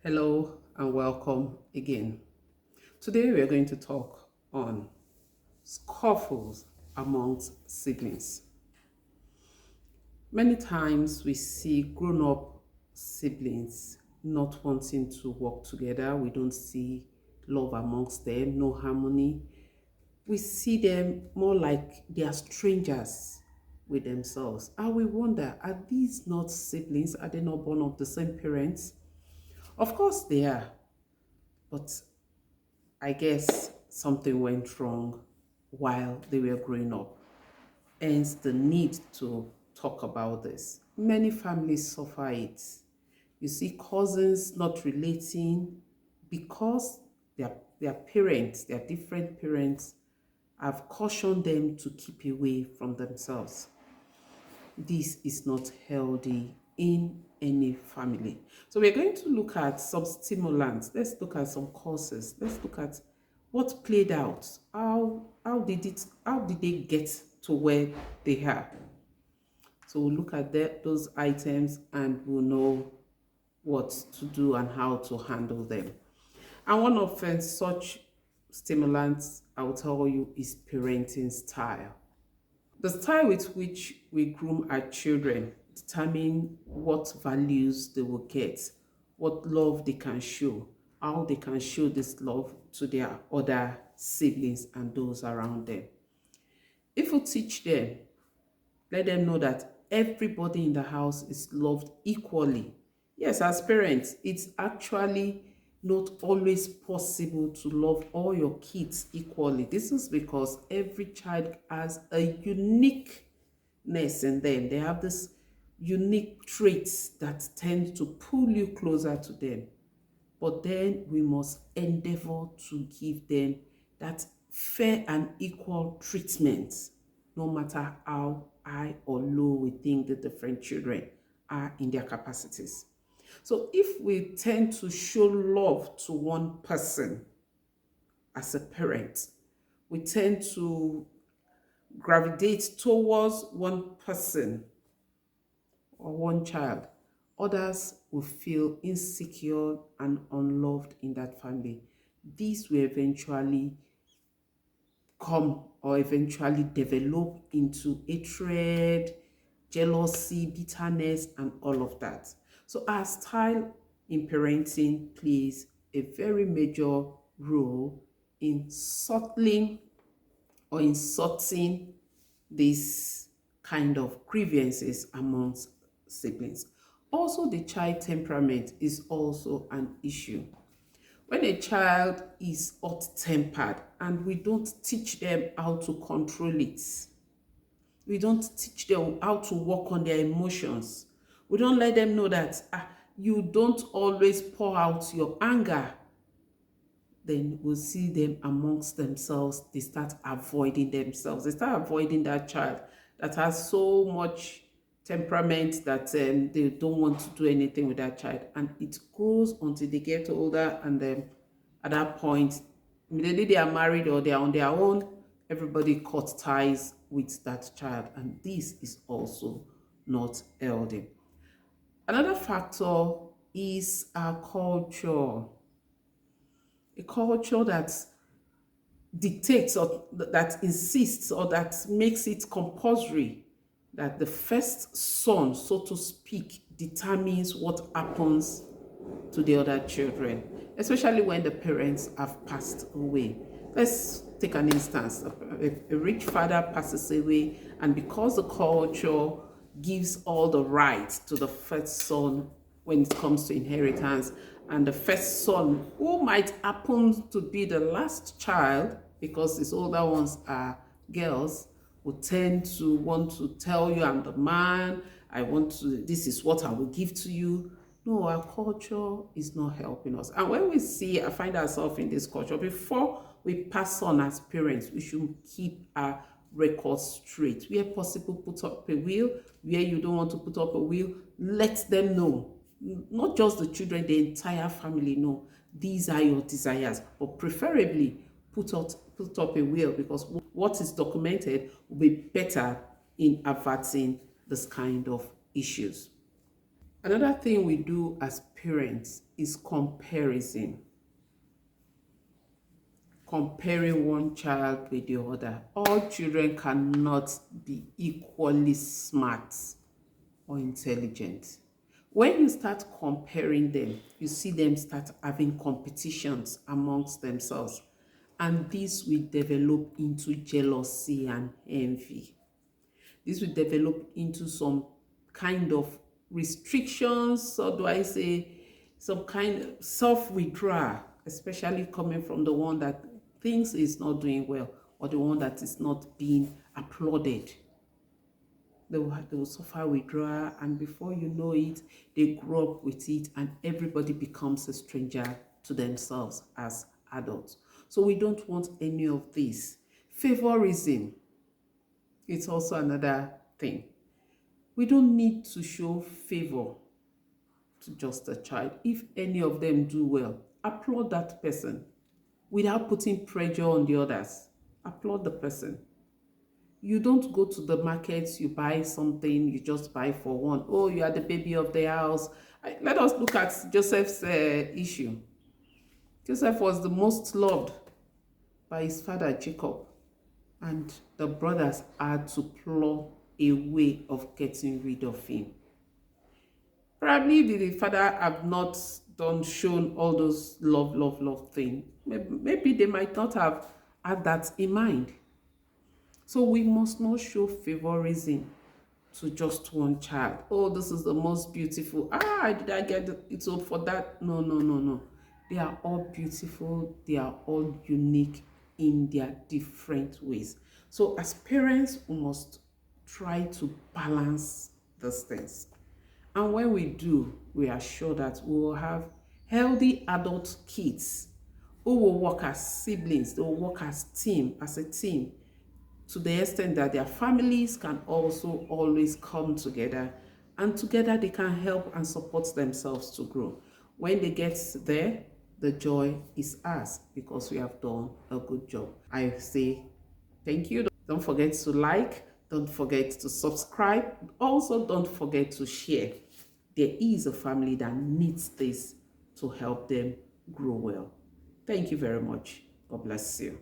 Hello and welcome again. Today we are going to talk on scuffles amongst siblings. Many times we see grown-up siblings not wanting to work together. We don't see love amongst them, no harmony. We see them more like they are strangers with themselves. And we wonder, are these not siblings? Are they not born of the same parents? Of course they are, but I guess something went wrong while they were growing up. Hence, the need to talk about this. Many families suffer it. You see cousins not relating because their parents, their different parents, have cautioned them to keep away from themselves. This is not healthy in any family. So we're going to look at some stimulants. Let's look at some causes. Let's look at what played out. How did they get to where they are? So we'll look at those items and we'll know what to do and how to handle them. And one of such stimulants I'll tell you is parenting style. The style with which we groom our children determine what values they will get, what love they can show, how they can show this love to their other siblings and those around them. If we teach them, let them know that everybody in the house is loved equally. Yes, as parents, it's actually not always possible to love all your kids equally. This is because every child has a uniqueness in them. They have this unique traits that tend to pull you closer to them. But then we must endeavor to give them that fair and equal treatment, no matter how high or low we think the different children are in their capacities. So if we tend to show love to one person as a parent, we tend to gravitate towards one person or one child, others will feel insecure and unloved in that family. These will eventually come or eventually develop into hatred, jealousy, bitterness, and all of that. So our style in parenting plays a very major role in settling or in sorting this kind of grievances amongst siblings. Also, the child temperament is also an issue. When a child is hot-tempered and we don't teach them how to control it, we don't teach them how to work on their emotions, we don't let them know that you don't always pour out your anger, then we'll see them amongst themselves. They start avoiding themselves. They start avoiding that child that has so much temperament that they don't want to do anything with that child. And it grows until they get older, and then at that point, immediately they are married or they are on their own, everybody cuts ties with that child. And this is also not healthy. Another factor is our culture. A culture that dictates or that insists or that makes it compulsory that the first son, so to speak, determines what happens to the other children, especially when the parents have passed away. Let's take an instance. A rich father passes away, and because the culture gives all the rights to the first son when it comes to inheritance, and the first son, who might happen to be the last child, because his older ones are girls, will tend to want to tell you, I'm the man, this is what I will give to you. No, our culture is not helping us. And when I find ourselves in this culture, before we pass on as parents, we should keep our records straight. Where possible, put up a will. Where you don't want to put up a will, let them know. Not just the children, the entire family know these are your desires, but preferably put up a will, because what is documented will be better in averting this kind of issues. Another thing we do as parents is comparison. Comparing one child with the other. All children cannot be equally smart or intelligent. When you start comparing them, you see them start having competitions amongst themselves. And this will develop into jealousy and envy. This will develop into some kind of restrictions, or do I say some kind of self-withdrawal, especially coming from the one that thinks is not doing well or the one that is not being applauded. They will suffer withdrawal, and before you know it, they grow up with it, and everybody becomes a stranger to themselves as adults. So we don't want any of this. Favorism, it's also another thing. We don't need to show favor to just a child. If any of them do well, applaud that person without putting pressure on the others. Applaud the person. You don't go to the market, you buy something, you just buy for one. Oh, you are the baby of the house. Let us look at Joseph's issue. Joseph was the most loved by his father Jacob, and the brothers had to plot a way of getting rid of him. Probably the father have not shown all those love thing. Maybe they might not have had that in mind. So we must not show favorism to just one child. Oh, this is the most beautiful. Did I get it all for that? No. They are all beautiful. They are all unique in their different ways. So as parents, we must try to balance these things. And when we do, we are sure that we will have healthy adult kids who will work as siblings, they will work as a team, to the extent that their families can also always come together, and together they can help and support themselves to grow. When they get there, the joy is ours because we have done a good job. I say thank you. Don't forget to like, don't forget to subscribe. Also, don't forget to share. There is a family that needs this to help them grow well. Thank you very much. God bless you.